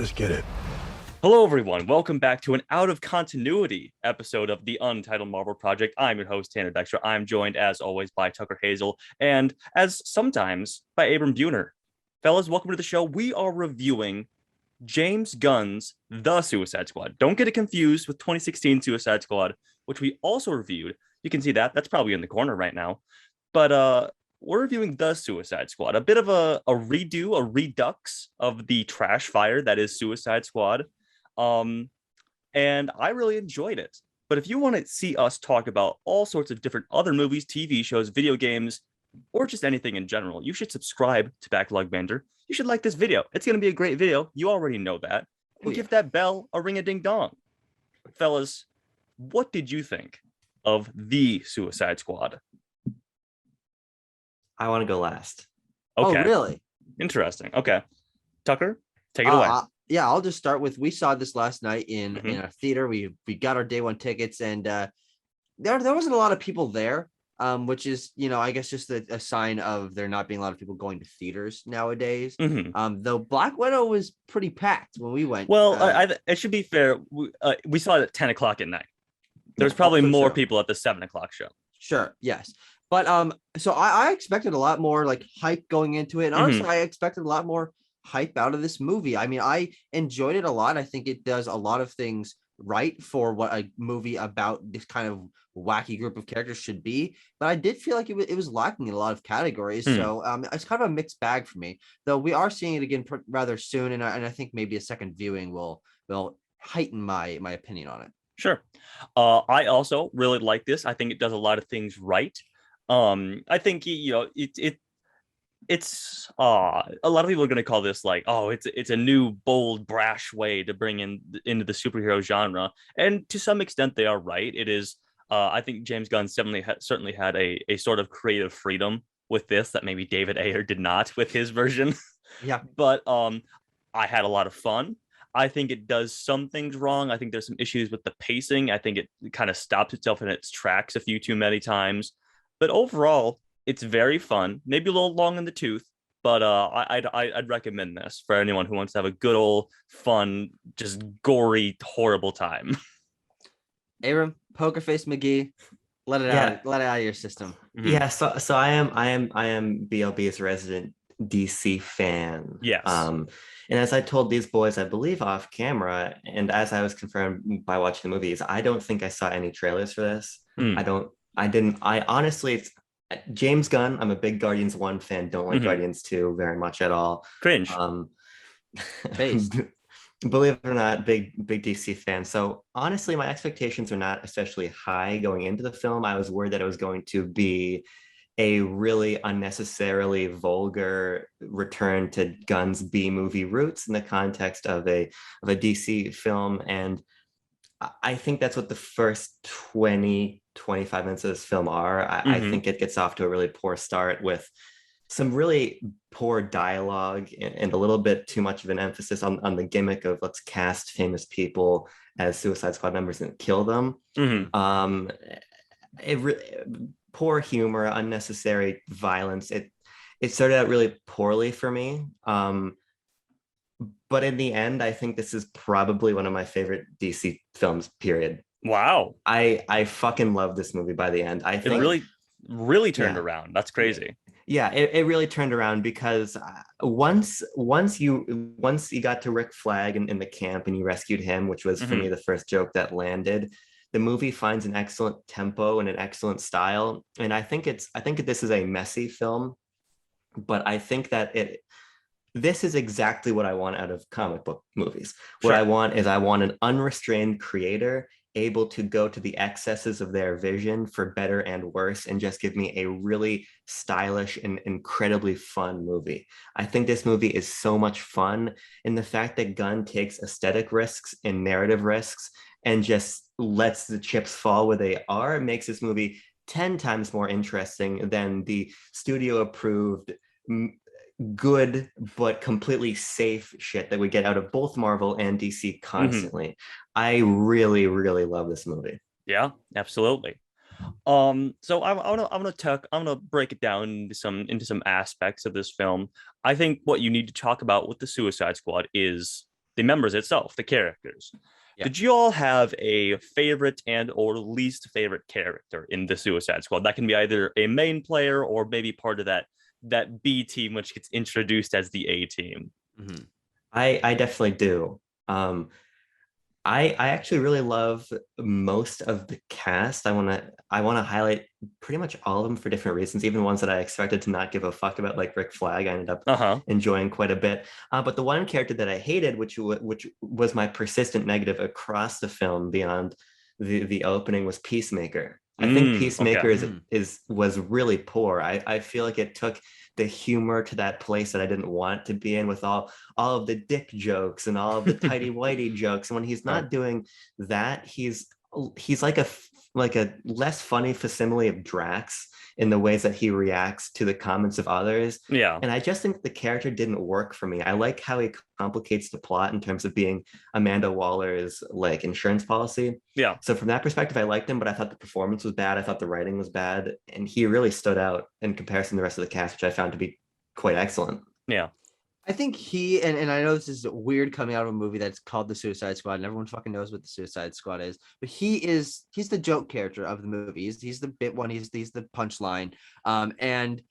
Let's get it. Hello, everyone. Welcome back to an out of continuity episode of the Untitled Marvel Project. I'm your host, Tanner Dexter. I'm joined, as always, by Tucker Hazel and, as sometimes, by Abram Buhner. Fellas, welcome to the show. We are reviewing James Gunn's The Suicide Squad. Don't get it confused with 2016 Suicide Squad, which we also reviewed. You can see that. That's probably in the corner right now. But we're reviewing The Suicide Squad, a bit of a redo, a redux of the trash fire that is Suicide Squad. Um, and I really enjoyed it. But if you want to see us talk about all sorts of different other movies, TV shows, video games, or just anything in general, you should subscribe to Backlog Banter. You should like this video. It's going to be a great video. You already know that. And give that bell a ring a ding dong. Fellas, what did you think of The Suicide Squad? I want to go last. Okay. Oh, really? Interesting. Okay. Tucker, take it away. Yeah, I'll just start with, we saw this last night in a theater. We got our day one tickets, and there wasn't a lot of people there, which is, I guess just a sign of there not being a lot of people going to theaters nowadays. Though Black Widow was pretty packed when we went. Well, it should be fair. We saw it at 10 o'clock at night. There's probably more people at the 7 o'clock show. Sure. Yes. But so I expected a lot more like hype going into it. And honestly, I expected a lot more hype out of this movie. I mean, I enjoyed it a lot. I think it does a lot of things right for what a movie about this kind of wacky group of characters should be. But I did feel like it was lacking in a lot of categories. So it's kind of a mixed bag for me, though we are seeing it again rather soon. And I think maybe a second viewing will heighten my opinion on it. Sure. I also really like this. I think it does a lot of things right. I think it's a lot of people are going to call this like, oh, it's a new bold brash way to bring into the superhero genre, and to some extent they are right. It is I think James Gunn certainly had a sort of creative freedom with this that maybe David Ayer did not with his version. Yeah. But I had a lot of fun. I think it does some things wrong. I think there's some issues with the pacing. I think it kind of stops itself in its tracks a few too many times. But overall, it's very fun. Maybe a little long in the tooth, but I'd recommend this for anyone who wants to have a good old fun, just gory, horrible time. Abram, Poker Face McGee, let it out of your system. Yeah, so I am BLB's resident DC fan. Yes. And as I told these boys, I believe off camera, and as I was confirmed by watching the movies, I don't think I saw any trailers for this. I honestly, James Gunn, I'm a big Guardians 1 fan, don't like Guardians 2 very much at all. Cringe. Believe it or not, big DC fan. So honestly, my expectations are not especially high going into the film. I was worried that it was going to be a really unnecessarily vulgar return to Gunn's B-movie roots in the context of a DC film. And I think that's what the first 25 minutes of this film are. I think it gets off to a really poor start with some really poor dialogue and a little bit too much of an emphasis on the gimmick of let's cast famous people as Suicide Squad members and kill them. Poor humor, unnecessary violence. It started out really poorly for me. But in the end, I think this is probably one of my favorite DC films, period. Wow. I fucking love this movie by the end. I think it really turned around. That's crazy. Yeah, it really turned around because once you got to Rick Flagg in the camp and you rescued him, which was for me the first joke that landed, the movie finds an excellent tempo and an excellent style. And I think this is a messy film, but I think that this is exactly what I want out of comic book movies. Sure. What I want an unrestrained creator able to go to the excesses of their vision for better and worse and just give me a really stylish and incredibly fun movie. I think this movie is so much fun, and the fact that Gunn takes aesthetic risks and narrative risks and just lets the chips fall where they are makes this movie 10 times more interesting than the studio approved good but completely safe shit that we get out of both Marvel and DC constantly. I really, really love this movie. Yeah, absolutely. So I'm gonna break it down into some aspects of this film. I think what you need to talk about with the Suicide Squad is the members itself, the characters. Yeah. Did you all have a favorite and or least favorite character in the Suicide Squad? That can be either a main player or maybe part of that B team, which gets introduced as the A team. Mm-hmm. I definitely do. I actually really love most of the cast. I wanna highlight pretty much all of them for different reasons, even ones that I expected to not give a fuck about, like Rick Flag. I ended up enjoying quite a bit. But the one character that I hated, which was my persistent negative across the film beyond the opening, was Peacemaker. I think Peacemaker was really poor. I feel like it took the humor to that place that I didn't want to be in, with all of the dick jokes and all of the tighty whitey jokes. And when he's not doing that, he's like a less funny facsimile of Drax in the ways that he reacts to the comments of others. Yeah. And I just think the character didn't work for me. I like how he complicates the plot in terms of being Amanda Waller's like insurance policy. Yeah. So from that perspective, I liked him, but I thought the performance was bad. I thought the writing was bad. And he really stood out in comparison to the rest of the cast, which I found to be quite excellent. Yeah. I think he and I know this is weird coming out of a movie that's called The Suicide Squad, and everyone fucking knows what The Suicide Squad is, but he's the joke character of the movie. He's the bit one. He's the punchline. And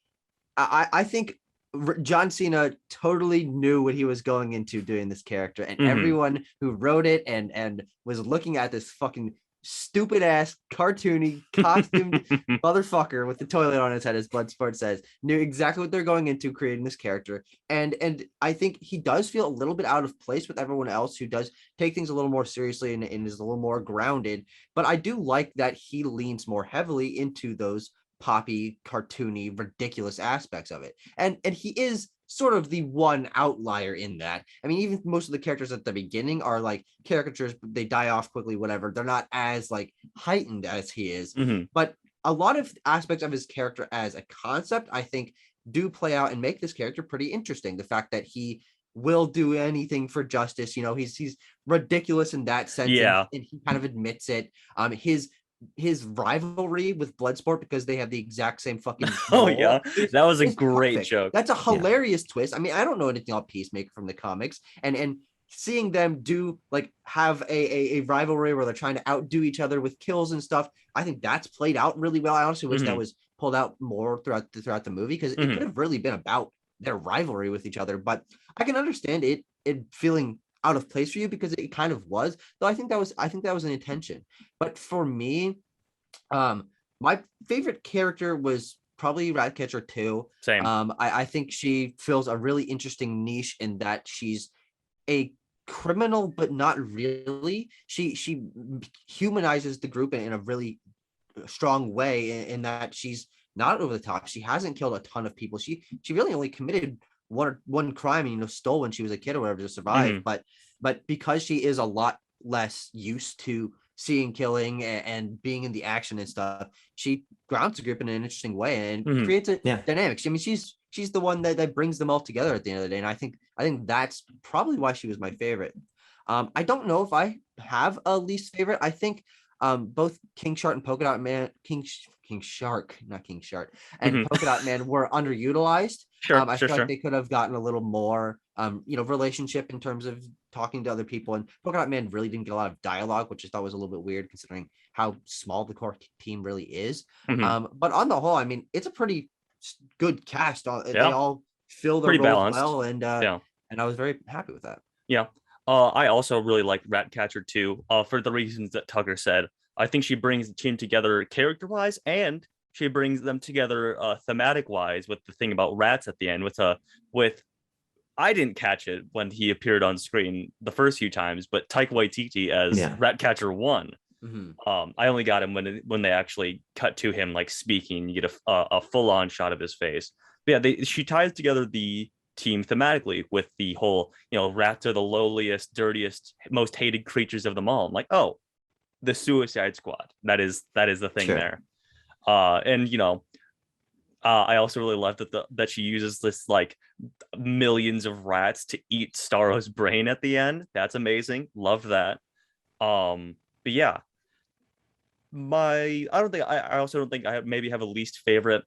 I think John Cena totally knew what he was going into doing this character, and everyone who wrote it and was looking at this fucking stupid ass cartoony costumed motherfucker with the toilet on his head, as Bloodsport says, knew exactly what they're going into creating this character. And I think he does feel a little bit out of place with everyone else who does take things a little more seriously and is a little more grounded. But I do like that he leans more heavily into those poppy, cartoony, ridiculous aspects of it. And he is sort of the one outlier in that. I mean, even most of the characters at the beginning are like caricatures, they die off quickly, whatever. They're not as like heightened as he is. But a lot of aspects of his character as a concept, I think, do play out and make this character pretty interesting. The fact that he will do anything for justice, you know, he's ridiculous in that sense. Yeah. And he kind of admits it. His rivalry with Bloodsport, because they have the exact same fucking yeah, that was a great perfect. joke. That's a hilarious twist. I mean, I don't know anything about Peacemaker from the comics, and seeing them do like have a rivalry where they're trying to outdo each other with kills and stuff, I think that's played out really well. I honestly wish that was pulled out more throughout the movie, because it could have really been about their rivalry with each other. But I can understand it feeling out of place for you, because it kind of was, though I think that was an intention. But for me, my favorite character was probably Ratcatcher 2. Same. I think she fills a really interesting niche in that she's a criminal, but not really. She humanizes the group in a really strong way, in that she's not over the top. She hasn't killed a ton of people. She really only committed one crime and, you know, stole when she was a kid or whatever to survive. But because she is a lot less used to seeing killing and being in the action and stuff, she grounds the group in an interesting way and creates a dynamic. I mean, she's the one that brings them all together at the end of the day. And I think that's probably why she was my favorite. I don't know if I have a least favorite. I think both King Shark and Polka Dot Man, King Shark, not King Shark, and Polka Dot Man were underutilized. I feel like they could have gotten a little more, relationship in terms of talking to other people. And Polka Dot Man really didn't get a lot of dialogue, which I thought was a little bit weird considering how small the core team really is. But on the whole, I mean, it's a pretty good cast. They all fill their roles well, and I was very happy with that. Yeah. I also really like Ratcatcher 2 for the reasons that Tucker said. I think she brings the team together character-wise, and she brings them together thematic-wise, with the thing about rats at the end. With I didn't catch it when he appeared on screen the first few times, but Taika Waititi as Ratcatcher 1. I only got him when they actually cut to him like speaking. You get a full-on shot of his face. But yeah, she ties together the team thematically with the whole, rats are the lowliest, dirtiest, most hated creatures of them all. I'm like, oh, the Suicide Squad. That is the thing there. And I also really love that she uses this like millions of rats to eat Starro's brain at the end. That's amazing. Love that. But yeah, I also don't think I maybe have a least favorite.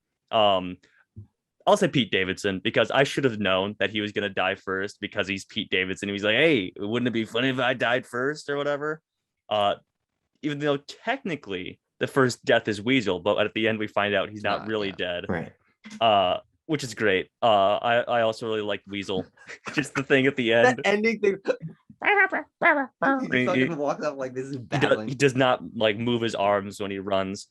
I'll say Pete Davidson because I should have known that he was gonna die first because he's Pete Davidson. He was like, "Hey, wouldn't it be funny if I died first or whatever?" Uh, even though technically the first death is Weasel, but at the end we find out he's not really dead. Right. Which is great. I also really liked Weasel. Just the thing at the That end. ending thing. He He, fucking walks up like this is battling. he does not like move his arms when he runs.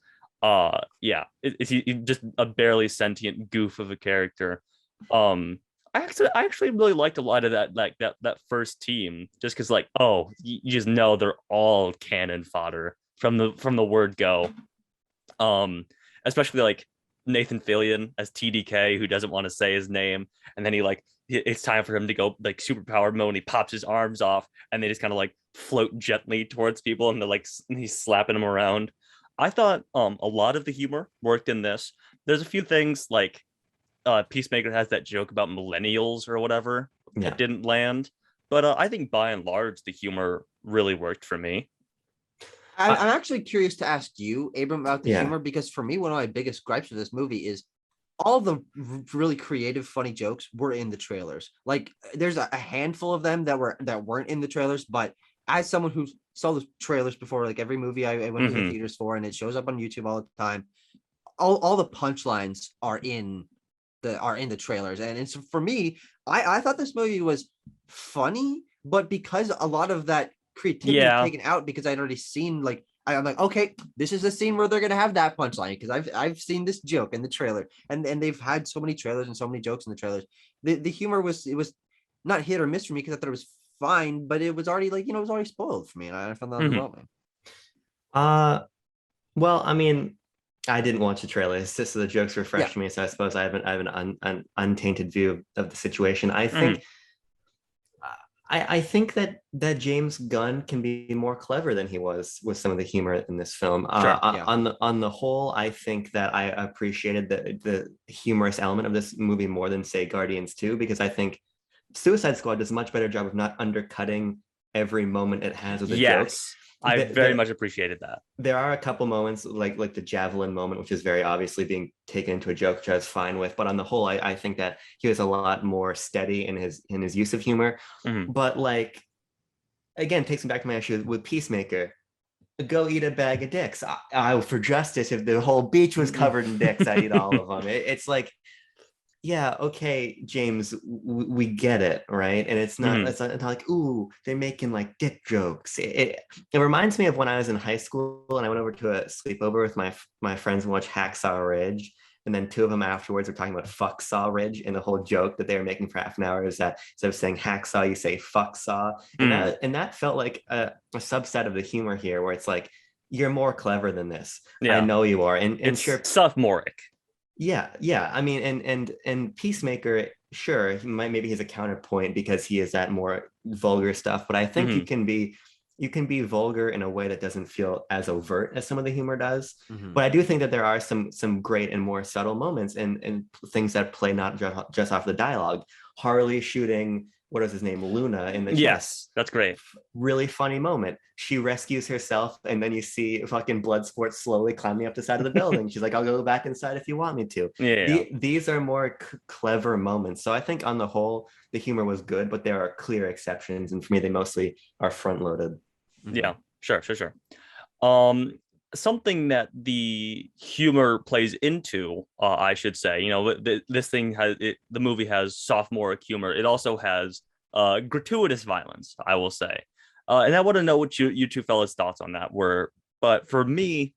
Yeah, it's just a barely sentient goof of a character. I actually really liked a lot of that, like that first team, just because like, oh, you just know they're all cannon fodder from the word go. Especially like Nathan Fillion as TDK, who doesn't want to say his name, and then he like it's time for him to go like superpowered mode, and he pops his arms off, and they just kind of like float gently towards people, and they're like he's slapping them around. I thought a lot of the humor worked in this. There's a few things like Peacemaker has that joke about millennials or whatever that didn't land, but I think by and large the humor really worked for me. I'm actually curious to ask you, Abram, about the humor, because for me, one of my biggest gripes with this movie is all the really creative, funny jokes were in the trailers. Like, there's a handful of them that weren't in the trailers, but as someone who saw the trailers before, like every movie I went to the theaters for, and it shows up on YouTube all the time, all the punchlines are in the trailers, and it's for me. I thought this movie was funny, but because a lot of that creativity taken out because I'd already seen like I'm like, okay, this is the scene where they're gonna have that punchline because I've seen this joke in the trailer, and they've had so many trailers and so many jokes in the trailers. The humor was not hit or miss for me because I thought it was fine, but it was already like, it was already spoiled for me, and I found that underwhelming. Well, I mean, I didn't watch the trailer. It's just the jokes were fresh to me, so I suppose I have an untainted view of the situation. I think I think that James Gunn can be more clever than he was with some of the humor in this film. On the whole, I think that I appreciated the humorous element of this movie more than, say, Guardians 2, because I think Suicide Squad does a much better job of not undercutting every moment it has with the jokes. I very much appreciated that. There are a couple moments like the javelin moment, which is very obviously being taken into a joke, which I was fine with. But on the whole, I think that he was a lot more steady in his use of humor. But like, again, takes me back to my issue with Peacemaker. Go eat a bag of dicks. I for justice, if the whole beach was covered in dicks, I'd eat all of them. It's like, yeah, okay, James, we get it, right? And it's not, it's not like, ooh, they're making like dick jokes. It reminds me of when I was in high school and I went over to a sleepover with my friends and watched Hacksaw Ridge. And then two of them afterwards were talking about Fucksaw Ridge, and the whole joke that they were making for half an hour is that instead of saying hacksaw, you say fucksaw. And that felt like a subset of the humor here, where it's like, you're more clever than this. I know you are. And it's sure, sophomoric. Yeah. I mean, and Peacemaker, sure, maybe he's a counterpoint because he is that more vulgar stuff, but I think you can be vulgar in a way that doesn't feel as overt as some of the humor does. But I do think that there are some great and more subtle moments and things that play not just off the dialogue. Harley shooting, what is his name, Luna, in the chest. That's great. Really funny moment. She rescues herself, and then you see fucking Bloodsport slowly climbing up the side of the building. She's like, I'll go back inside if you want me to. These are more clever moments. So I think on the whole, the humor was good, but there are clear exceptions, and for me, they mostly are front loaded. Yeah, sure. Something that the humor plays into, I should say, this thing the movie has sophomoric humor. It also has gratuitous violence, I will say. And I want to know what you two fellas' thoughts on that were. But for me,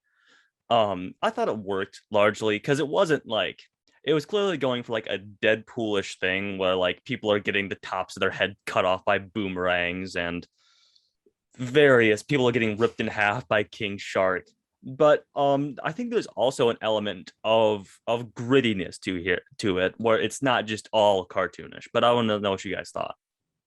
I thought it worked largely because it wasn't like, it was clearly going for like a Deadpoolish thing where like people are getting the tops of their head cut off by boomerangs and various people are getting ripped in half by King Shark. But I think there's also an element of grittiness to it where it's not just all cartoonish. But I want to know what you guys thought.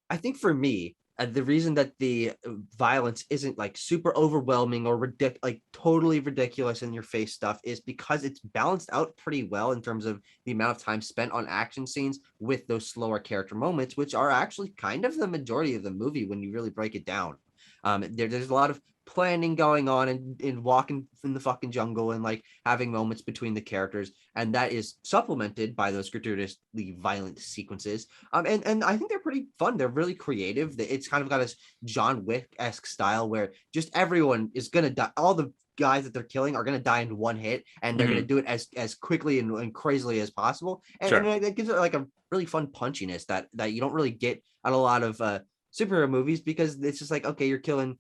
I think for me, the reason that the violence isn't like super overwhelming or like totally ridiculous in your face stuff is because it's balanced out pretty well in terms of the amount of time spent on action scenes with those slower character moments, which are actually kind of the majority of the movie when you really break it down. There's a lot of planning going on and walking in the fucking jungle and like having moments between the characters, and that is supplemented by those gratuitously violent sequences. And I think they're pretty fun. They're really creative. It's kind of got this John Wick-esque style where just everyone is gonna die. All the guys that they're killing are going to die in one hit, and they're going to do it as quickly and crazily as possible, and it gives it like a really fun punchiness that you don't really get at a lot of superhero movies, because it's just like, okay, you're killing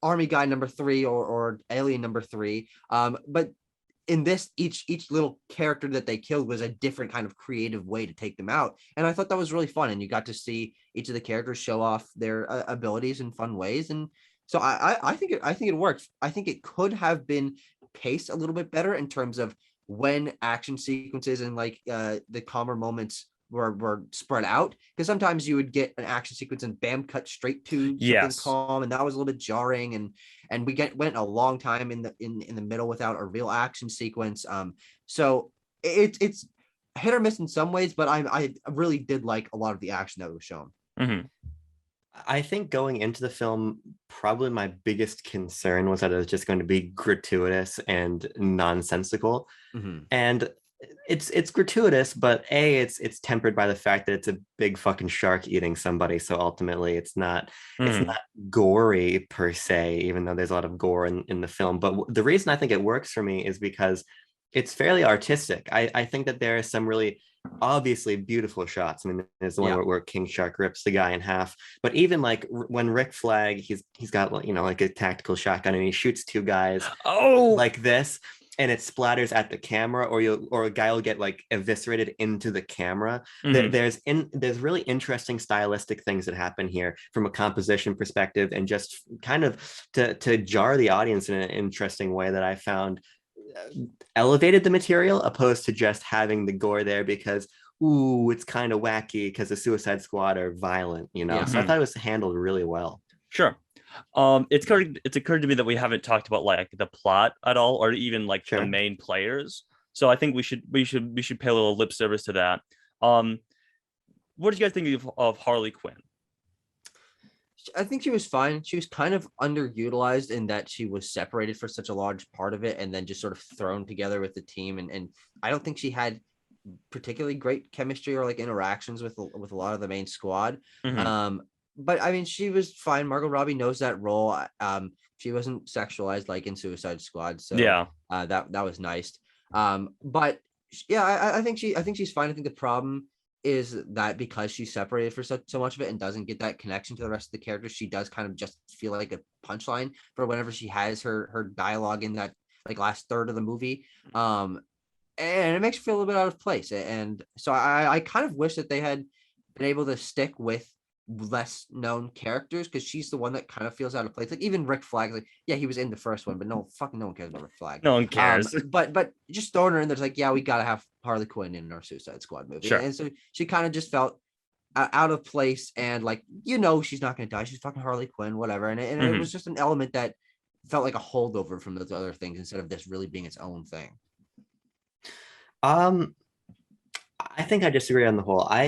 army guy number 3 or alien number 3, but in this, each little character that they killed was a different kind of creative way to take them out, and I thought that was really fun, and you got to see each of the characters show off their abilities in fun ways. And so I think it works. I think it could have been paced a little bit better in terms of when action sequences and like the calmer moments were spread out, because sometimes you would get an action sequence and bam, cut straight to something calm, and that was a little bit jarring, and we went a long time in the middle without a real action sequence. So it's hit or miss in some ways, but I really did like a lot of the action that was shown. Mm-hmm. I think going into the film, probably my biggest concern was that it was just going to be gratuitous and nonsensical. And it's gratuitous, but it's tempered by the fact that it's a big fucking shark eating somebody. So ultimately it's not gory per se, even though there's a lot of gore in the film. But the reason I think it works for me is because it's fairly artistic. I think that there are some really obviously beautiful shots. I mean, there's the one where King Shark rips the guy in half, but even like when Rick Flagg, he's got like a tactical shotgun and he shoots 2 guys like this, and it splatters at the camera, or a guy will get like eviscerated into the camera. There's really interesting stylistic things that happen here from a composition perspective, and just kind of to jar the audience in an interesting way that I found elevated the material, opposed to just having the gore there because it's kind of wacky because the Suicide Squad are violent, So I thought it was handled really well. Sure. It's occurred to me that we haven't talked about like the plot at all, or even like the main players. So I think we should pay a little lip service to that. What did you guys think of Harley Quinn? I think she was fine. She was kind of underutilized in that she was separated for such a large part of it and then just sort of thrown together with the team. And I don't think she had particularly great chemistry or like interactions with a lot of the main squad. But I mean, she was fine. Margot Robbie knows that role. She wasn't sexualized like in Suicide Squad. So that was nice. But yeah, I think she's fine. I think the problem is that because she's separated for so much of it and doesn't get that connection to the rest of the characters, she does kind of just feel like a punchline for whenever she has her dialogue in that like last third of the movie. And it makes you feel a little bit out of place. And so I kind of wish that they had been able to stick with less known characters, because she's the one that kind of feels out of place. Like even Rick Flag, like he was in the first one, but no one cares about Rick Flag. No one cares. But just throwing her in there's like, we gotta have Harley Quinn in our Suicide Squad movie. Sure. And so she kind of just felt out of place, and like she's not gonna die. She's fucking Harley Quinn, whatever. And it was just an element that felt like a holdover from those other things instead of this really being its own thing. I think I disagree on the whole. I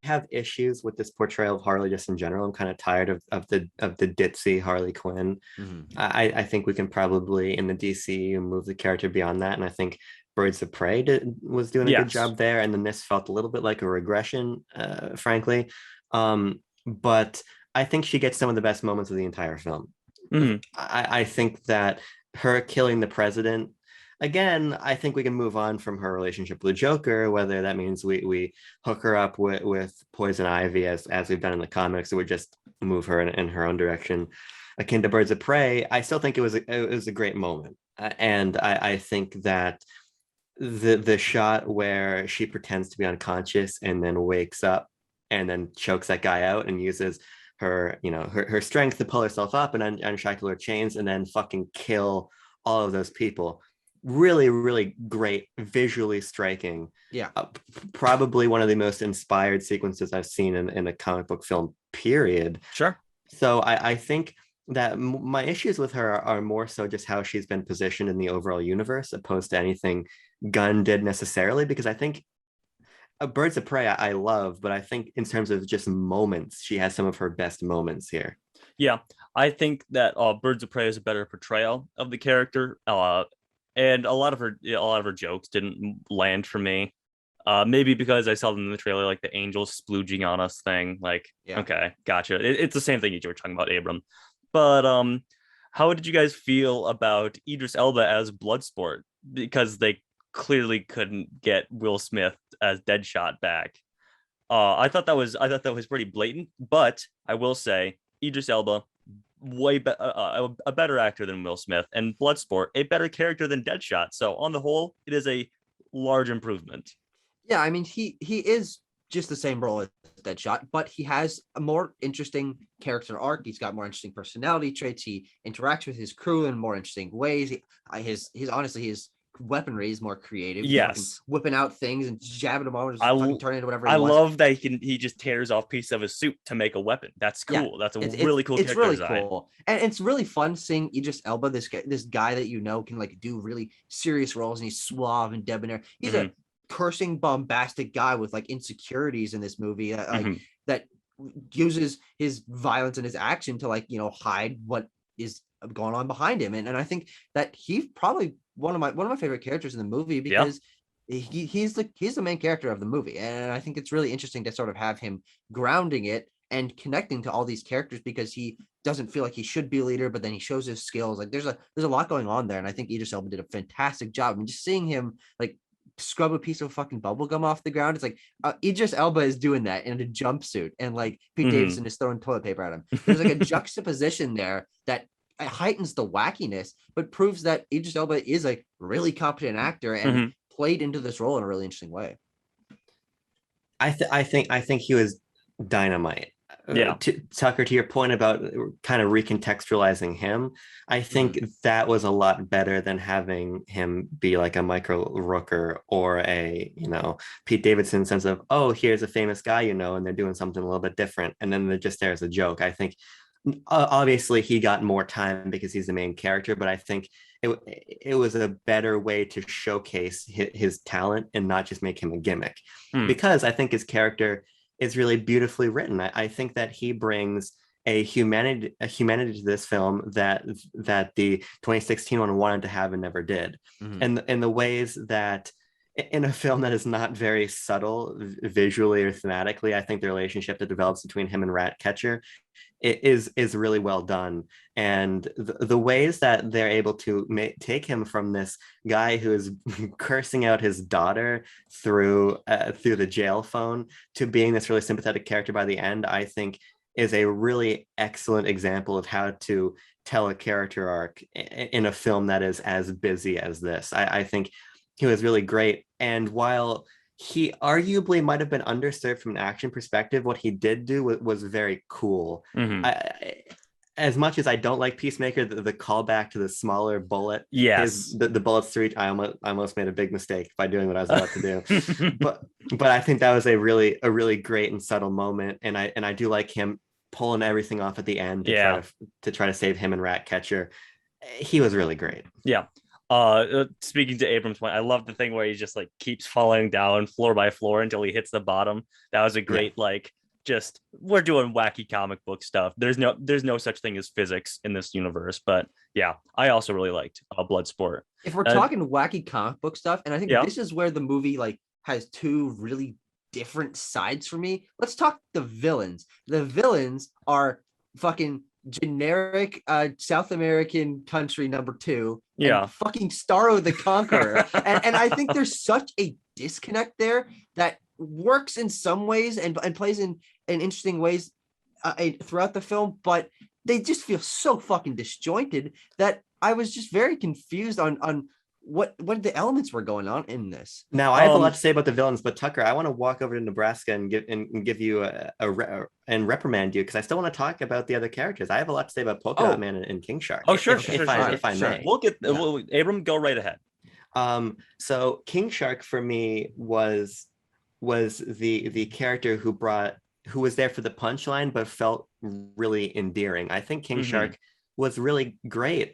have issues with this portrayal of Harley just in general. I'm kind of tired of the ditzy Harley Quinn. I think we can probably in the DCEU move the character beyond that, and I think Birds of Prey was doing a good job there, and then this felt a little bit like a regression, frankly. But I think she gets some of the best moments of the entire film. I think that her killing the president. Again, I think we can move on from her relationship with the Joker, whether that means we hook her up with Poison Ivy as we've done in the comics, or we just move her in her own direction. Akin to Birds of Prey, I still think it was a great moment. And I think that the shot where she pretends to be unconscious and then wakes up and then chokes that guy out and uses her strength to pull herself up and unshackle her chains and then fucking kill all of those people. Really, really great, visually striking. Probably one of the most inspired sequences I've seen in a comic book film, period. Sure. So I think that my issues with her are more so just how she's been positioned in the overall universe, opposed to anything Gunn did necessarily, because I think Birds of Prey I love, but I think in terms of just moments, she has some of her best moments here. Yeah, I think that Birds of Prey is a better portrayal of the character. And a lot of her jokes didn't land for me. Maybe because I saw them in the trailer, like the angels splooging on us thing. Like, Yeah. okay, gotcha. It's the same thing you were talking about, Abram. But how did you guys feel about Idris Elba as Bloodsport? Because they clearly couldn't get Will Smith as Deadshot back. I thought that was pretty blatant, but I will say Idris Elba a better actor than Will Smith, and Bloodsport a better character than Deadshot. So on the whole, it is a large improvement. Yeah, I mean, he is just the same role as Deadshot, but he has a more interesting character arc. He's got more interesting personality traits. He interacts with his crew in more interesting ways. His honestly, his weaponry is more creative. He's fucking Yes, whipping out things and jabbing them over, just I fucking turn into whatever he I wants. love that he just tears off piece of his suit to make a weapon. That's Yeah, cool. That's a it's really cool it's character really design. cool, and it's really fun seeing Idris Elba, this guy that can like do really serious roles, and he's suave and debonair. He's a cursing, bombastic guy with like insecurities in this movie, that uses his violence and his action to hide what is going on behind him, and I think that he's probably one of my favorite characters in the movie because. He's the main character of the movie, and I think it's really interesting to sort of have him grounding it and connecting to all these characters because he doesn't feel like he should be a leader, but then he shows his skills. Like there's a lot going on there, and I think Idris Elba did a fantastic job. I mean, just seeing him like scrub a piece of fucking bubble gum off the ground, it's like Idris Elba is doing that in a jumpsuit, and like Pete Davidson is throwing toilet paper at him. There's like a juxtaposition there that heightens the wackiness, but proves that Idris Elba is a really competent actor and played into this role in a really interesting way. I think he was dynamite. Yeah. Tucker, to your point about kind of recontextualizing him, I think that was a lot better than having him be like a Michael Rooker or a, Pete Davidson sense of, oh, here's a famous guy, and they're doing something a little bit different. And then they're just there as a joke. I think obviously he got more time because he's the main character, but I think it was a better way to showcase his talent and not just make him a gimmick, because I think his character is really beautifully written. I think that he brings a humanity to this film that the 2016 one wanted to have and never did. And in the ways that in a film that is not very subtle visually or thematically, I think the relationship that develops between him and Ratcatcher is really well done. And the ways that they're able to take him from this guy who is cursing out his daughter through the jail phone to being this really sympathetic character by the end, I think is a really excellent example of how to tell a character arc in a film that is as busy as this. I think he was really great. And while he arguably might have been underserved from an action perspective, what he did do was very cool. As much as I don't like Peacemaker, the callback to the smaller bullet, the bullets through each, I almost made a big mistake by doing what I was about to do. but I think that was a really great and subtle moment, and I do like him pulling everything off at the end to try to save him and Ratcatcher. He was really great. Yeah. Speaking to Abram's point, I love the thing where he just like keeps falling down floor by floor until he hits the bottom. That was a great just we're doing wacky comic book stuff. There's no such thing as physics in this universe, but yeah, I also really liked Bloodsport. If we're talking wacky comic book stuff, and I think this is where the movie has two really different sides for me. Let's talk the villains. The villains are fucking generic South American country number 2, and fucking Starro the Conqueror. and I think there's such a disconnect there that works in some ways and plays in interesting ways throughout the film, but they just feel so fucking disjointed that I was just very confused on what the elements were going on in this. Now I have a lot to say about the villains, but Tucker, I want to walk over to Nebraska and give you and reprimand you because I still want to talk about the other characters. I have a lot to say about Polka Dot Man and King Shark. Oh, sure, if I may. We'll get Abram, go right ahead. So King Shark for me was the character who was there for the punchline but felt really endearing. I think King Shark was really great.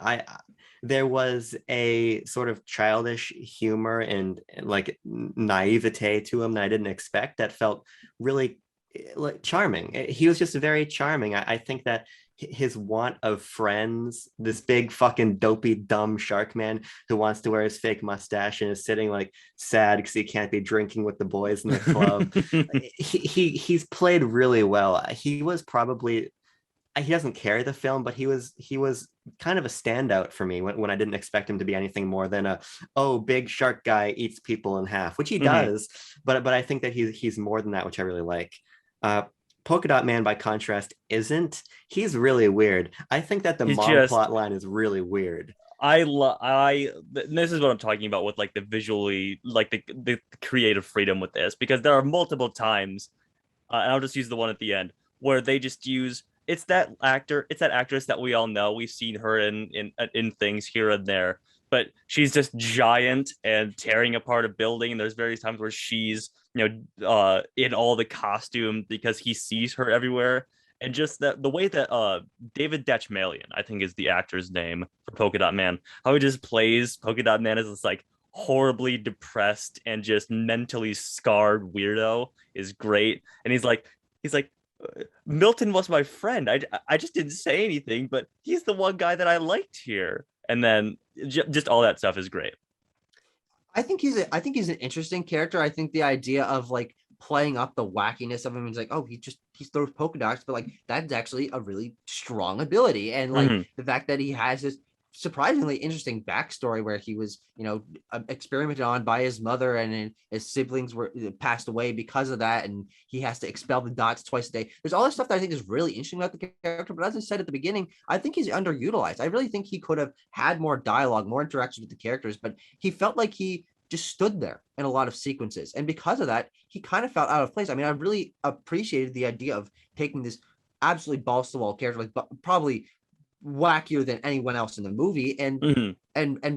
There was a sort of childish humor and like naivete to him that I didn't expect that felt really like charming. He was just very charming. I think that his want of friends, this big fucking dopey dumb shark man who wants to wear his fake mustache and is sitting like sad because he can't be drinking with the boys in the club. He's played really well. He was probably, he doesn't carry the film, but he was kind of a standout for me when I didn't expect him to be anything more than a, oh, big shark guy eats people in half, which he does, but I think that he's more than that, which I really like. Polka Dot Man, by contrast, isn't. He's really weird. I think that the mom plot line is really weird. This is what I'm talking about with like the visually, like the creative freedom with this, because there are multiple times, and I'll just use the one at the end where they just use, it's that actress that we all know. We've seen her in things here and there, but she's just giant and tearing apart a building. And there's various times where she's, in all the costume because he sees her everywhere. And just that the way that David Dachmalian, I think is the actor's name for Polka Dot Man, how he just plays Polka Dot Man as this like horribly depressed and just mentally scarred weirdo is great. And he's like Milton was my friend. I just didn't say anything, but he's the one guy that I liked here. And then just all that stuff is great. I think he's an interesting character. I think the idea of like playing up the wackiness of him is like, oh, he throws polka dots, but like that's actually a really strong ability. And like the fact that he has this surprisingly interesting backstory where he was, experimented on by his mother, and his siblings were passed away because of that, and he has to expel the dots twice a day. There's all this stuff that I think is really interesting about the character, but as I said at the beginning, I think he's underutilized. I really think he could have had more dialogue, more interaction with the characters, but he felt like he just stood there in a lot of sequences, and because of that, he kind of felt out of place. I mean, I really appreciated the idea of taking this absolutely balls to the wall character, like probably wackier than anyone else in the movie, and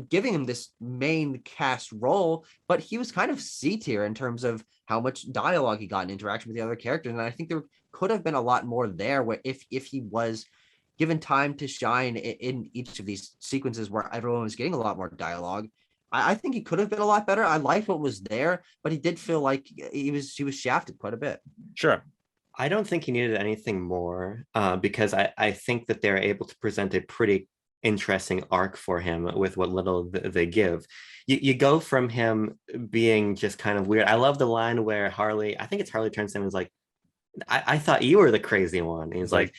giving him this main cast role, but he was kind of C tier in terms of how much dialogue he got in interaction with the other characters. And I think there could have been a lot more there where if he was given time to shine in each of these sequences where everyone was getting a lot more dialogue. I think he could have been a lot better. I liked what was there, but he did feel like he was shafted quite a bit. Sure. I don't think he needed anything more because I think that they're able to present a pretty interesting arc for him with what little they give. You go from him being just kind of weird. I love the line where Harley, I think it's Harley, turns to him and is like, I thought you were the crazy one. And he's like,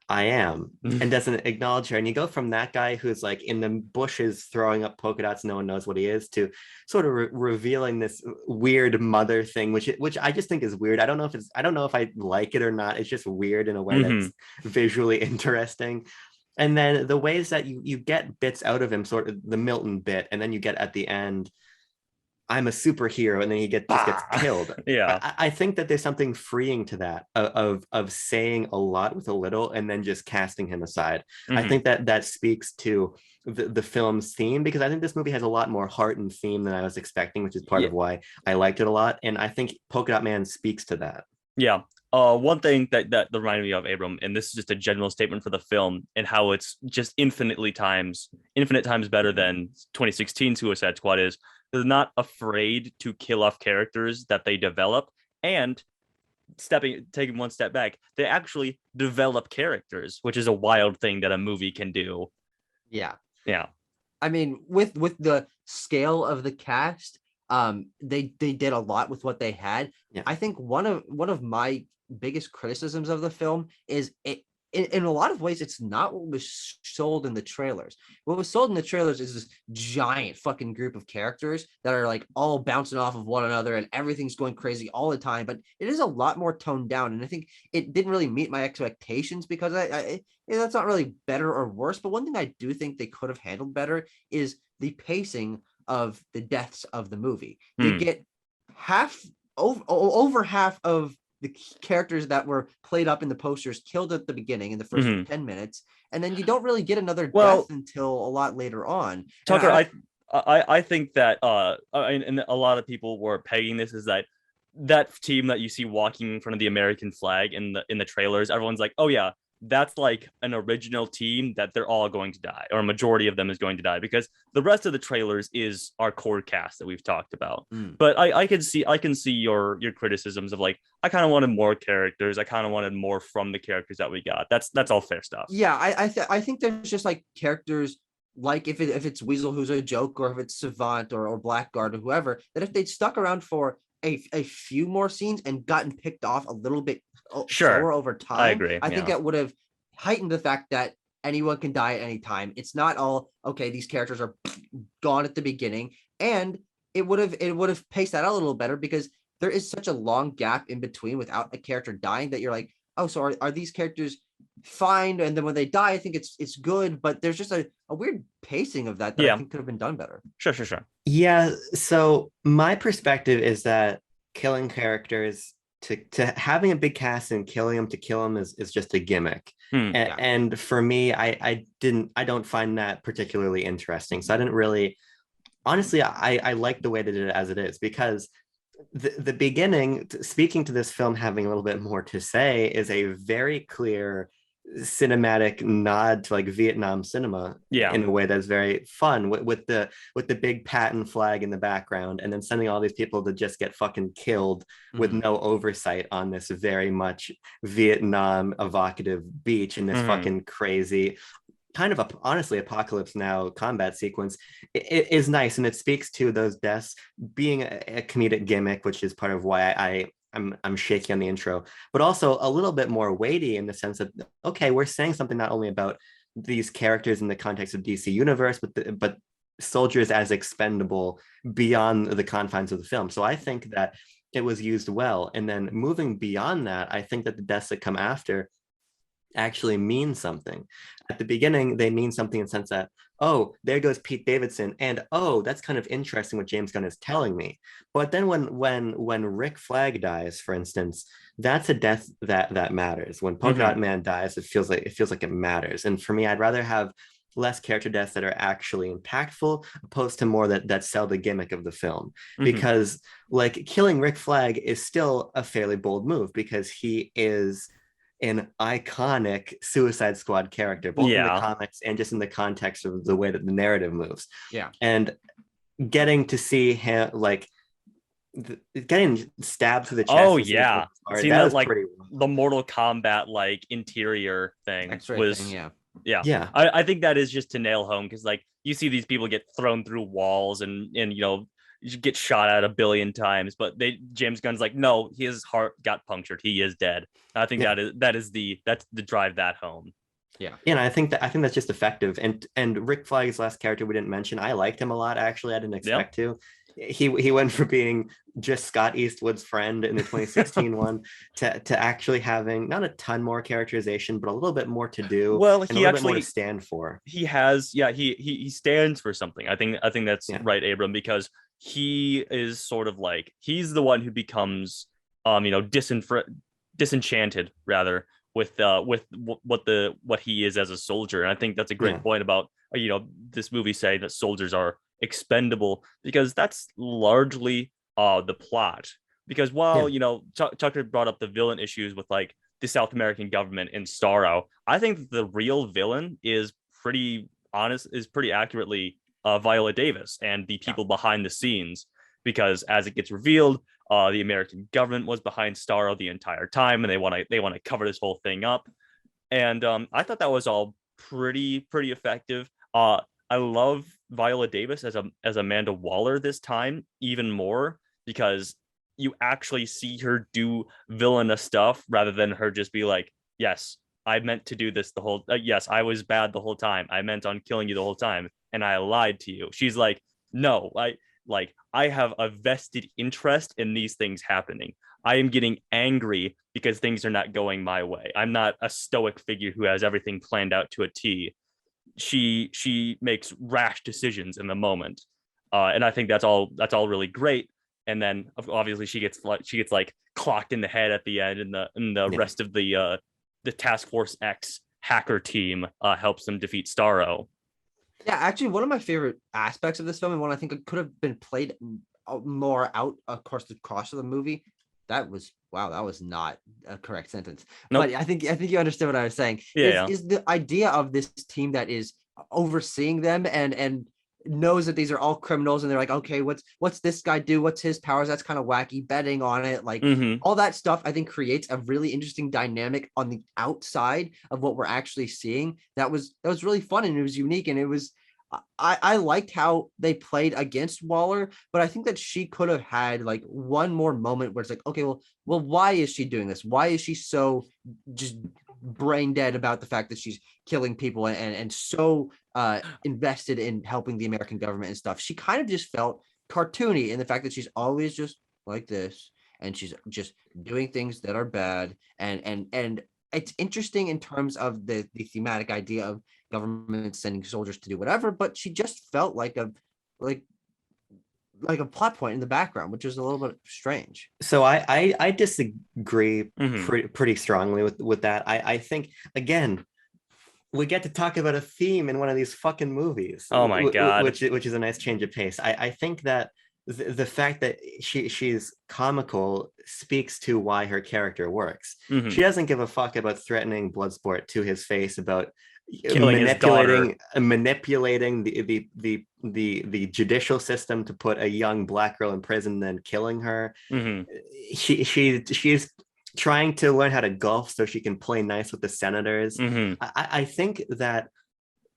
I am, and doesn't acknowledge her. And you go from that guy who's like in the bushes throwing up polka dots, no one knows what he is, to sort of revealing this weird mother thing, which I just think is weird. I don't know if I like it or not. It's just weird in a way that's visually interesting. And then the ways that you get bits out of him, sort of the Milton bit, and then you get at the end, I'm a superhero, and then he just gets killed. Yeah, I think that there's something freeing to that of saying a lot with a little, and then just casting him aside. I think that speaks to the film's theme, because I think this movie has a lot more heart and theme than I was expecting, which is part of why I liked it a lot. And I think Polka Dot Man speaks to that. Yeah. One thing that reminded me of, Abram, and this is just a general statement for the film and how it's just infinite times better than 2016 Suicide Squad is. They're not afraid to kill off characters that they develop, and taking one step back, they actually develop characters, which is a wild thing that a movie can do. Yeah. I mean, with the scale of the cast, they did a lot with what they had. I think one of my biggest criticisms of the film is in a lot of ways, it's not what was sold in the trailers. What was sold in the trailers is this giant fucking group of characters that are like all bouncing off of one another and everything's going crazy all the time. But it is a lot more toned down. And I think it didn't really meet my expectations, because that's not really better or worse. But one thing I do think they could have handled better is the pacing of the deaths of the movie. You get over half of the characters that were played up in the posters killed at the beginning in the first 10 minutes, and then you don't really get another death until a lot later on. Tucker, I think that and a lot of people were pegging this as that team that you see walking in front of the American flag in the trailers. Everyone's like, oh yeah, that's like an original team that they're all going to die, or a majority of them is going to die, because the rest of the trailers is our core cast that we've talked about. But I can see your criticisms of like, I kind of wanted more characters. I kind of wanted more from the characters that we got. That's all fair stuff. Yeah, I think there's just like characters, like if it's Weasel, who's a joke, or if it's Savant or Blackguard or whoever, that if they'd stuck around for a few more scenes and gotten picked off a little bit slower over time, I agree. I think that would have heightened the fact that anyone can die at any time. It's not all okay, these characters are gone at the beginning, and it would have paced that out a little better, because there is such a long gap in between without a character dying that you're like, oh, so are these characters fine? And then when they die, I think it's good, but there's just a weird pacing of that I think could have been done better. Sure. Yeah, so my perspective is that killing characters to having a big cast and killing them to kill them is just a gimmick. And for me, I don't find that particularly interesting. So I didn't really, honestly, I like the way they did it as it is, because the beginning, speaking to this film having a little bit more to say, is a very clear cinematic nod to like Vietnam cinema in a way that's very fun, with the big Patton flag in the background, and then sending all these people to just get fucking killed with no oversight on this very much Vietnam evocative beach in this fucking crazy kind of honestly Apocalypse Now combat sequence. It is nice, and it speaks to those deaths being a comedic gimmick, which is part of why I'm shaky on the intro, but also a little bit more weighty in the sense that, okay, we're saying something not only about these characters in the context of DC Universe, but soldiers as expendable beyond the confines of the film. So I think that it was used well. And then moving beyond that, I think that the deaths that come after actually mean something. At the beginning, they mean something in the sense that, oh, there goes Pete Davidson, and oh, that's kind of interesting what James Gunn is telling me. But then when Rick Flagg dies, for instance, that's a death that matters. When Polka Dot Man dies, it feels like it matters. And for me, I'd rather have less character deaths that are actually impactful, opposed to more that sell the gimmick of the film. Because like killing Rick Flagg is still a fairly bold move, because he is an iconic Suicide Squad character, both in the comics and just in the context of the way that the narrative moves. And getting to see him like getting stabbed through the chest. Oh yeah, seeing that like the Mortal Kombat like interior thing was thing, yeah. I think that is just to nail home, because like you see these people get thrown through walls and you know, you get shot at 1 billion times, but James Gunn's like, no, his heart got punctured, he is dead. I think that's the drive that home. And I think that's just effective. And Rick Flagg's last character we didn't mention, I liked him a lot, actually. I didn't expect to. He went from being just Scott Eastwood's friend in the 2016 one to actually having not a ton more characterization, but a little bit more to do. Well, and he a little actually bit more to stand for. He has, he stands for something. I think that's right, Abram, because he is sort of like, he's the one who becomes disenchanted rather with what he is as a soldier. And I think that's a great point about this movie saying that soldiers are expendable, because that's largely the plot. Because while Tucker brought up the villain issues with like the South American government in Starro, I think that the real villain is pretty accurately Viola Davis and the people behind the scenes, because as it gets revealed, the American government was behind Starro the entire time, and they want to cover this whole thing up. And I thought that was all pretty effective. I love Viola Davis as Amanda Waller this time even more, because you actually see her do villainous stuff rather than her just be like, yes, I meant to do this the whole yes, I was bad the whole time, I meant on killing you the whole time, and I lied to you. She's like, no, I have a vested interest in these things happening. I am getting angry because things are not going my way. I'm not a stoic figure who has everything planned out to a T. She makes rash decisions in the moment, and I think that's all really great. And then obviously she gets like clocked in the head at the end, and the rest of the Task Force X hacker team helps them defeat Starro. Yeah, actually, one of my favorite aspects of this film, and one I think it could have been played more out across the course of the movie, that was wow, that was not a correct sentence. Nope. But I think you understood what I was saying. Yeah. Is the idea of this team that is overseeing them and knows that these are all criminals, and they're like, okay, what's this guy do? What's his powers? That's kind of wacky. Betting on it, like all that stuff, I think creates a really interesting dynamic on the outside of what we're actually seeing. That was really fun, and it was unique, and it was. I liked how they played against Waller, but I think that she could have had like one more moment where it's like, okay, well, why is she doing this? Why is she so just brain dead about the fact that she's killing people and so invested in helping the American government and stuff? She kind of just felt cartoony in the fact that she's always just like this, and she's just doing things that are bad, and it's interesting in terms of the thematic idea of government sending soldiers to do whatever, but she just felt like a plot point in the background, which is a little bit strange. So I disagree Mm-hmm. pretty strongly with that. I think, again, we get to talk about a theme in one of these fucking movies, Oh my God. which is a nice change of pace. I think that the fact that she's comical speaks to why her character works. Mm-hmm. She doesn't give a fuck about threatening Bloodsport to his face, about Killing his daughter. manipulating the judicial system to put a young black girl in prison, then killing her. Mm-hmm. She's trying to learn how to golf so she can play nice with the senators. Mm-hmm. I think that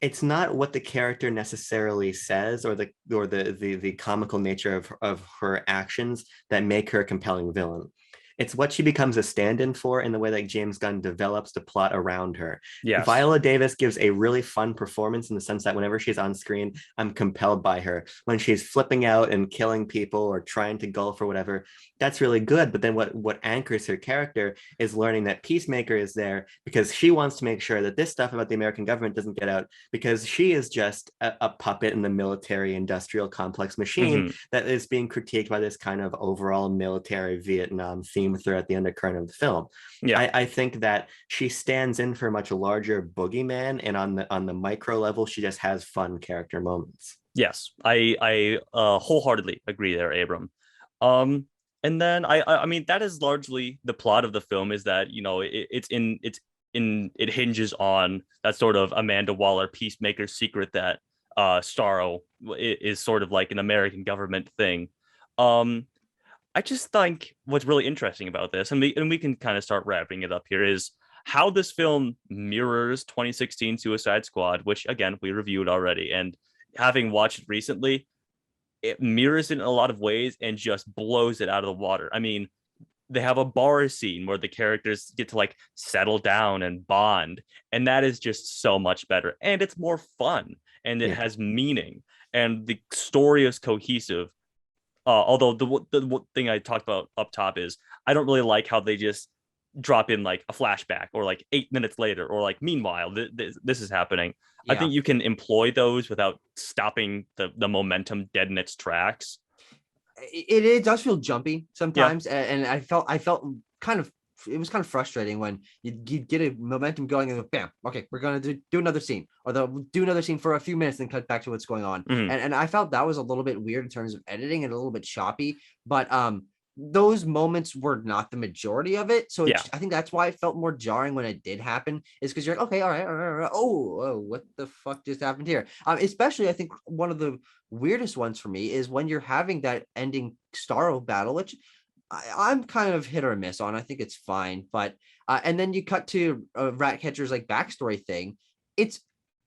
it's not what the character necessarily says or the comical nature of her actions that make her a compelling villain. It's what she becomes a stand-in for in the way that James Gunn develops the plot around her. Yes. Viola Davis gives a really fun performance in the sense that whenever she's on screen, I'm compelled by her. When she's flipping out and killing people or trying to golf or whatever, that's really good. But then what anchors her character is learning that Peacemaker is there because she wants to make sure that this stuff about the American government doesn't get out, because she is just a puppet in the military industrial complex machine that is being critiqued by this kind of overall military Vietnam theme throughout the undercurrent of the film. Yeah. I think that she stands in for a much larger boogeyman, and on the micro level, she just has fun character moments. Yes, I wholeheartedly agree there, Abram. And then I mean that is largely the plot of the film, is that, you know, it hinges on that sort of Amanda Waller Peacemaker secret that Starro is sort of like an American government thing. I just think what's really interesting about this, and we can kind of start wrapping it up here, is how this film mirrors 2016 Suicide Squad, which again we reviewed already, and having watched it recently, it mirrors it in a lot of ways and just blows it out of the water. I mean, they have a bar scene where the characters get to like settle down and bond, and that is just so much better, and it's more fun, and it has meaning, and the story is cohesive. Although the thing I talked about up top is I don't really like how they just drop in like a flashback or like 8 minutes later or like meanwhile this is happening. I think you can employ those without stopping the momentum dead in its tracks. It does feel jumpy sometimes, and I felt kind of, it was kind of frustrating when you get a momentum going and bam, okay, we're gonna do another scene, or they'll do another scene for a few minutes and cut back to what's going on. And I felt that was a little bit weird in terms of editing and a little bit choppy, but those moments were not the majority of it. So I think that's why it felt more jarring when it did happen, is because you're like, okay, all right. Oh, what the fuck just happened here? Especially I think one of the weirdest ones for me is when you're having that ending Starro battle, which I'm kind of hit or miss on. I think it's fine, but and then you cut to Ratcatcher's like backstory thing. It's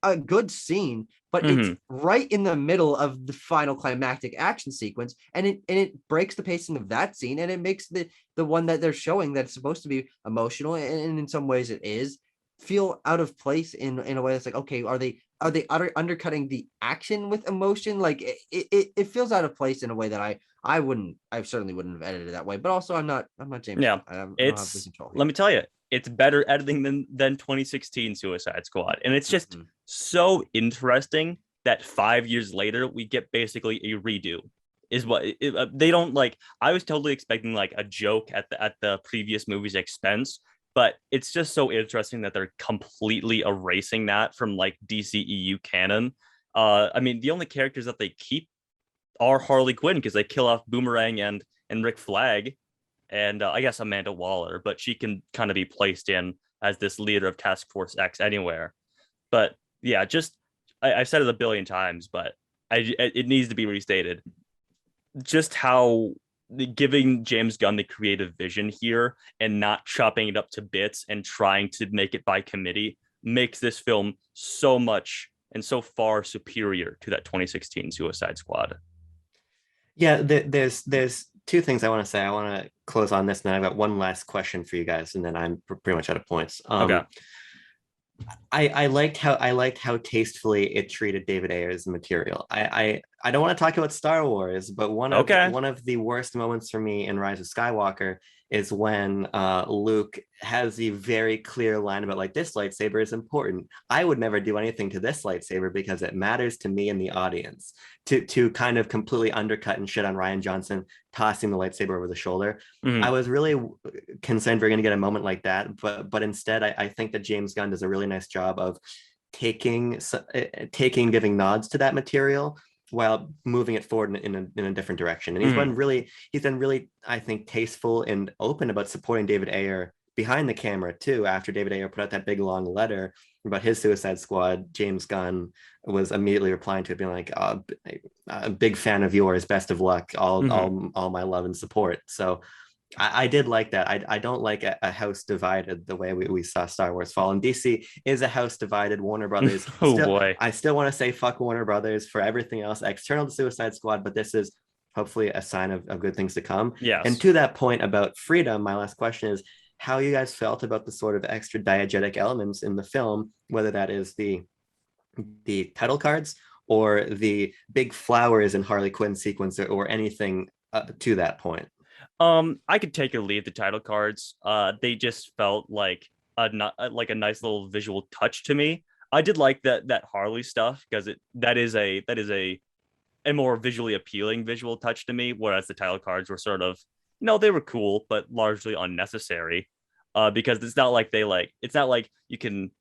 a good scene, but it's right in the middle of the final climactic action sequence, and it breaks the pacing of that scene, and it makes the one that they're showing that's supposed to be emotional, and in some ways it is, feel out of place in a way that's like, okay, are they undercutting the action with emotion? Like it feels out of place in a way that I certainly wouldn't have edited it that way. But also I'm not James. Yeah, I don't have the control here. Let me tell you, it's better editing than 2016 Suicide Squad, and it's just so interesting that 5 years later we get basically a redo. Is what they don't like. I was totally expecting like a joke at the previous movie's expense, but it's just so interesting that they're completely erasing that from like DCEU canon. I mean, the only characters that they keep are Harley Quinn, because they kill off Boomerang and Rick Flagg, and I guess Amanda Waller, but she can kind of be placed in as this leader of Task Force X anywhere. But yeah, just I've said it a billion times, but it needs to be restated. Just how giving James Gunn the creative vision here and not chopping it up to bits and trying to make it by committee makes this film so much and so far superior to that 2016 Suicide Squad. Yeah, there's two things I want to say. I want to close on this, and then I've got one last question for you guys, and then I'm pretty much out of points. Okay. I liked how tastefully it treated David Ayer's material. I don't want to talk about Star Wars, but one of the worst moments for me in Rise of Skywalker is when Luke has the very clear line about like, this lightsaber is important. I would never do anything to this lightsaber because it matters to me and the audience. To kind of completely undercut and shit on Rian Johnson tossing the lightsaber over the shoulder. Mhm. I was really concerned we're going to get a moment like that, but instead I think that James Gunn does a really nice job of taking giving nods to that material while moving it forward in a different direction. And he's been really, I think, tasteful and open about supporting David Ayer behind the camera too. After David Ayer put out that big long letter about his Suicide Squad, James Gunn was immediately replying to it, being like, a big fan of yours, best of luck, all my love and support. So I did like that. I don't like a house divided the way we saw Star Wars fall. And DC is a house divided. Warner Brothers. Boy. I still want to say fuck Warner Brothers for everything else external to Suicide Squad, but this is hopefully a sign of good things to come. Yes. And to that point about freedom, my last question is how you guys felt about the sort of extra diegetic elements in the film, whether that is the title cards or the big flowers in Harley Quinn sequence or anything to that point. I could take or leave the title cards. They just felt like a nice little visual touch to me. I did like that Harley stuff because that is a more visually appealing visual touch to me. Whereas the title cards were sort of, they were cool but largely unnecessary. Because it's not like you can.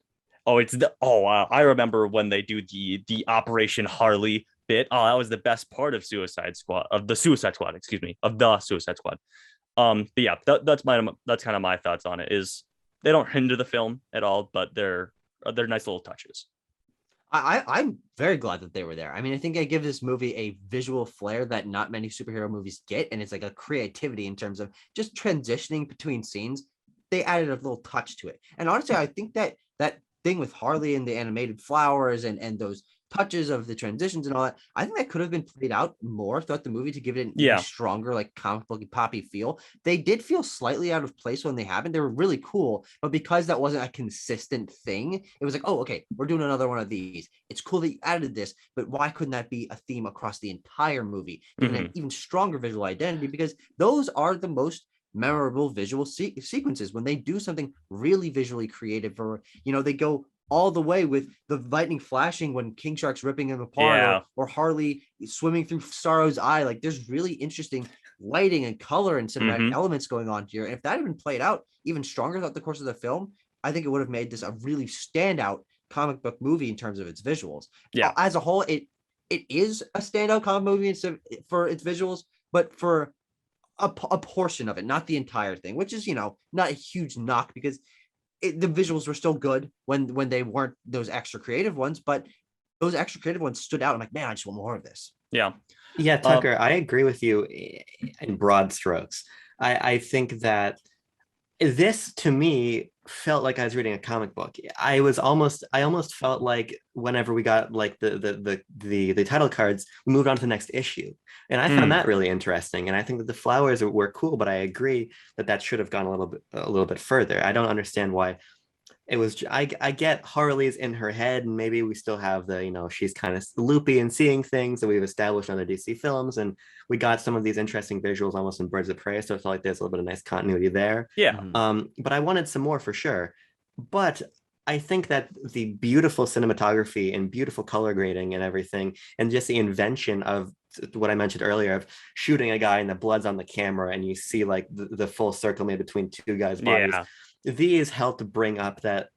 I remember when they do the Operation Harley bit. Oh, that was the best part of the Suicide Squad. But yeah, that's kind of my thoughts on it. Is they don't hinder the film at all, but they're nice little touches. I'm very glad that they were there. I mean, I think I give this movie a visual flair that not many superhero movies get, and it's like a creativity in terms of just transitioning between scenes. They added a little touch to it, and honestly, I think that thing with Harley and the animated flowers and those touches of the transitions and all that, I think that could have been played out more throughout the movie to give it an even stronger, like comic book poppy feel. They did feel slightly out of place when they happened. They were really cool, but because that wasn't a consistent thing, it was like, oh, okay, we're doing another one of these. It's cool that you added this, but why couldn't that be a theme across the entire movie, giving an even stronger visual identity? Because those are the most memorable visual sequences when they do something really visually creative, or they go all the way with the lightning flashing when King Shark's ripping him apart, or Harley swimming through Starro's eye. Like, there's really interesting lighting and color and cinematic elements going on here. And if that had been played out even stronger throughout the course of the film, I think it would have made this a really standout comic book movie in terms of its visuals. Yeah, as a whole, it is a standout comic movie for its visuals, but for a portion of it, not the entire thing, which is, not a huge knock, because the visuals were still good when they weren't those extra creative ones, but those extra creative ones stood out. I'm like, man, I just want more of this. Yeah, Tucker, I agree with you in broad strokes. I think that this, to me, felt like I was reading a comic book. I almost felt like whenever we got like the title cards, we moved on to the next issue, and I found that really interesting. And I think that the flowers were cool, but I agree that should have gone a little bit further. I don't understand why it was. I get Harley's in her head, and maybe we still have she's kind of loopy and seeing things that we've established in other DC films, and we got some of these interesting visuals almost in Birds of Prey, so it felt like there's a little bit of nice continuity there. Yeah. But I wanted some more for sure. But I think that the beautiful cinematography and beautiful color grading and everything, and just the invention of what I mentioned earlier of shooting a guy and the blood's on the camera and you see like the full circle made between two guys' bodies. Yeah. These helped bring up that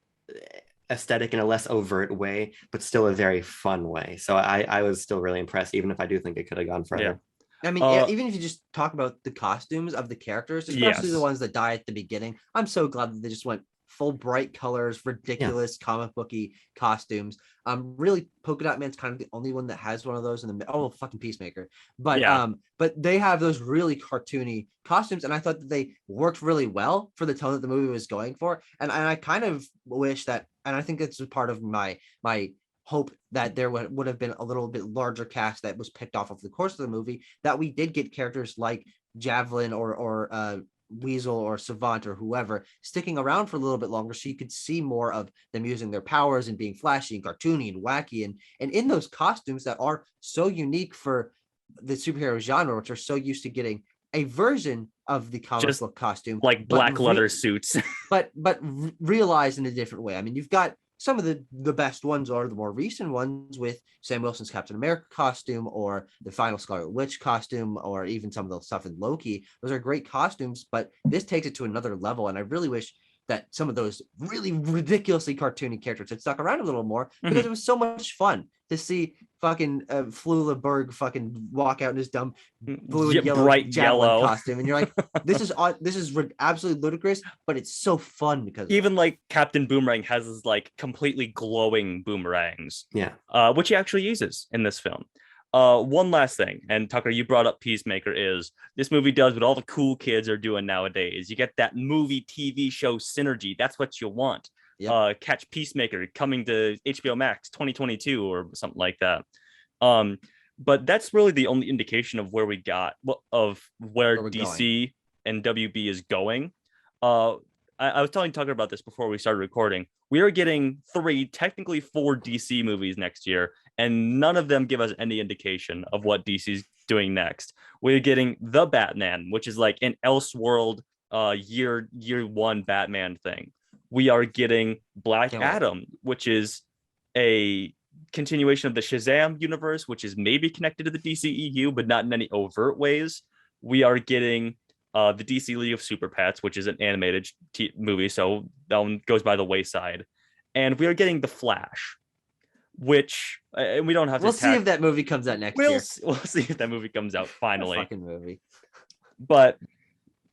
aesthetic in a less overt way, but still a very fun way. So I was still really impressed, even if I do think it could have gone further. I mean, even if you just talk about the costumes of the characters, especially the ones that die at the beginning, I'm so glad that they just went full bright colors, ridiculous comic booky costumes. Really, Polka Dot Man's kind of the only one that has one of those in the fucking Peacemaker. But they have those really cartoony costumes, and I thought that they worked really well for the tone that the movie was going for. And I kind of wish that, and I think it's part of my hope that there would have been a little bit larger cast that was picked off of the course of the movie, that we did get characters like Javelin or Weasel or Savant or whoever sticking around for a little bit longer, so you could see more of them using their powers and being flashy and cartoony and wacky, and in those costumes that are so unique for the superhero genre, which are so used to getting a version of the comic book costume, like black leather suits, but realized in a different way. I mean, you've got some of the best ones are the more recent ones with Sam Wilson's Captain America costume, or the final Scarlet Witch costume, or even some of the stuff in Loki. Those are great costumes, but this takes it to another level. And I really wish that some of those really ridiculously cartoony characters had stuck around a little more, because it was so much fun to see fucking Flula Berg fucking walk out in his dumb blue and yellow bright yellow costume, and you're like, this is absolutely ludicrous, but it's so fun because even like Captain Boomerang has his like completely glowing boomerangs, which he actually uses in this film. One last thing, and Tucker, you brought up Peacemaker, is this movie does what all the cool kids are doing nowadays. You get that movie TV show synergy. That's what you want. Catch Peacemaker coming to HBO Max 2022 or something like that. But that's really the only indication of where we got of where DC and WB is going. I was telling Tucker about this before we started recording. We are getting 4 DC movies next year, and none of them give us any indication of what DC's doing next. We're getting The Batman, which is like an Elseworld year one Batman thing. We are getting Black Adam, which is a continuation of the Shazam universe, which is maybe connected to the DCEU, but not in any overt ways. We are getting the DC League of Super Pets, which is an animated movie, so that one goes by the wayside. And we are getting The Flash, which we don't have to. We'll see if that movie comes out next year. We'll see if that movie comes out finally. Fucking movie. But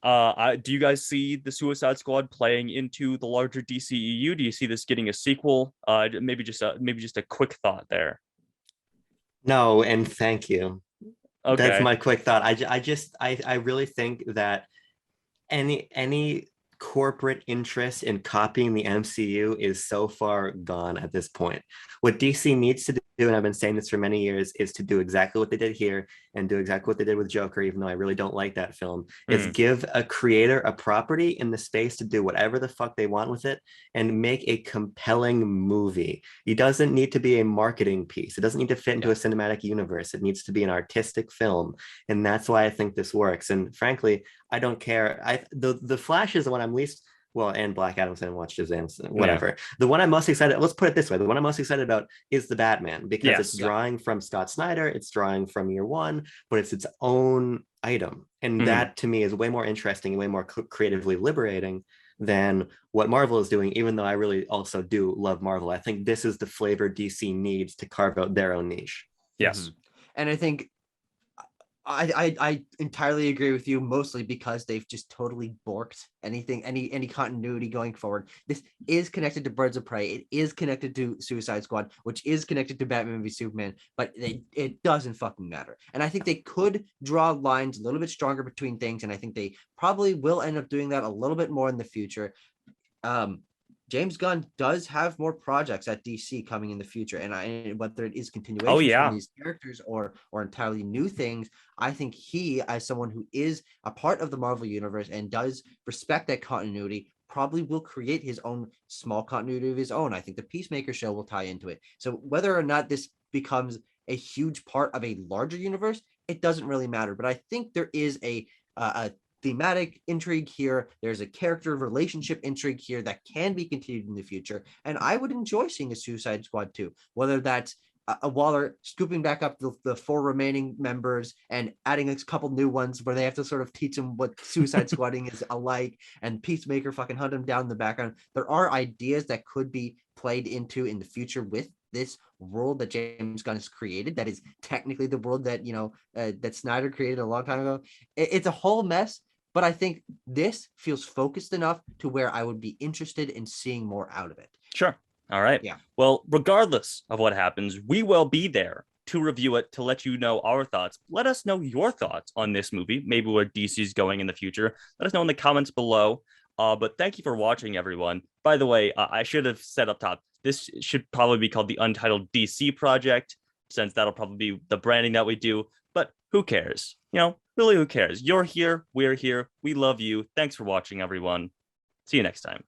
do you guys see the Suicide Squad playing into the larger DCEU? Do you see this getting a sequel? Maybe just a quick thought there. No, and thank you. Okay. That's my quick thought. I really think that any corporate interest in copying the MCU is so far gone at this point. What DC needs to do, and I've been saying this for many years, is to do exactly what they did here and do exactly what they did with Joker, even though I really don't like that film, is give a creator a property in the space to do whatever the fuck they want with it and make a compelling movie. It doesn't need to be a marketing piece. It doesn't need to fit into a cinematic universe. It needs to be an artistic film. And that's why I think this works. And frankly, I don't care. The Flash is the one I'm least, well, and Black Adam, and watch Shazam, whatever. Yeah. The one I'm most excited, let's put it this way, the one I'm most excited about is the Batman, because it's drawing from Scott Snyder, it's drawing from Year One, but it's its own item. And that to me is way more interesting and way more creatively liberating than what Marvel is doing, even though I really also do love Marvel. I think this is the flavor DC needs to carve out their own niche. Yes. And I think I entirely agree with you, mostly because they've just totally borked any continuity going forward. This is connected to Birds of Prey. It is connected to Suicide Squad, which is connected to Batman v Superman, but it doesn't fucking matter. And I think they could draw lines a little bit stronger between things, and I think they probably will end up doing that a little bit more in the future. James Gunn does have more projects at DC coming in the future, and whether it is continuation from these characters or entirely new things, I think he, as someone who is a part of the Marvel universe and does respect that continuity, probably will create his own small continuity of his own. I think the Peacemaker show will tie into it. So whether or not this becomes a huge part of a larger universe, it doesn't really matter. But I think there is a thematic intrigue here. There's a character relationship intrigue here that can be continued in the future. And I would enjoy seeing a Suicide Squad 2, whether that's Waller scooping back up the 4 remaining members and adding a couple new ones where they have to sort of teach them what Suicide Squadding is alike, and Peacemaker fucking hunt him down in the background. There are ideas that could be played into in the future with this world that James Gunn has created, that is technically the world that, that Snyder created a long time ago. It's a whole mess, but I think this feels focused enough to where I would be interested in seeing more out of it. Sure. All right. Yeah. Well, regardless of what happens, we will be there to review it, to let you know our thoughts. Let us know your thoughts on this movie, maybe where DC's going in the future. Let us know in the comments below. But thank you for watching, everyone. By the way, I should have said up top, this should probably be called the Untitled DC Project, since that'll probably be the branding that we do. But who cares? Really, who cares? You're here. We're here. We love you. Thanks for watching, everyone. See you next time.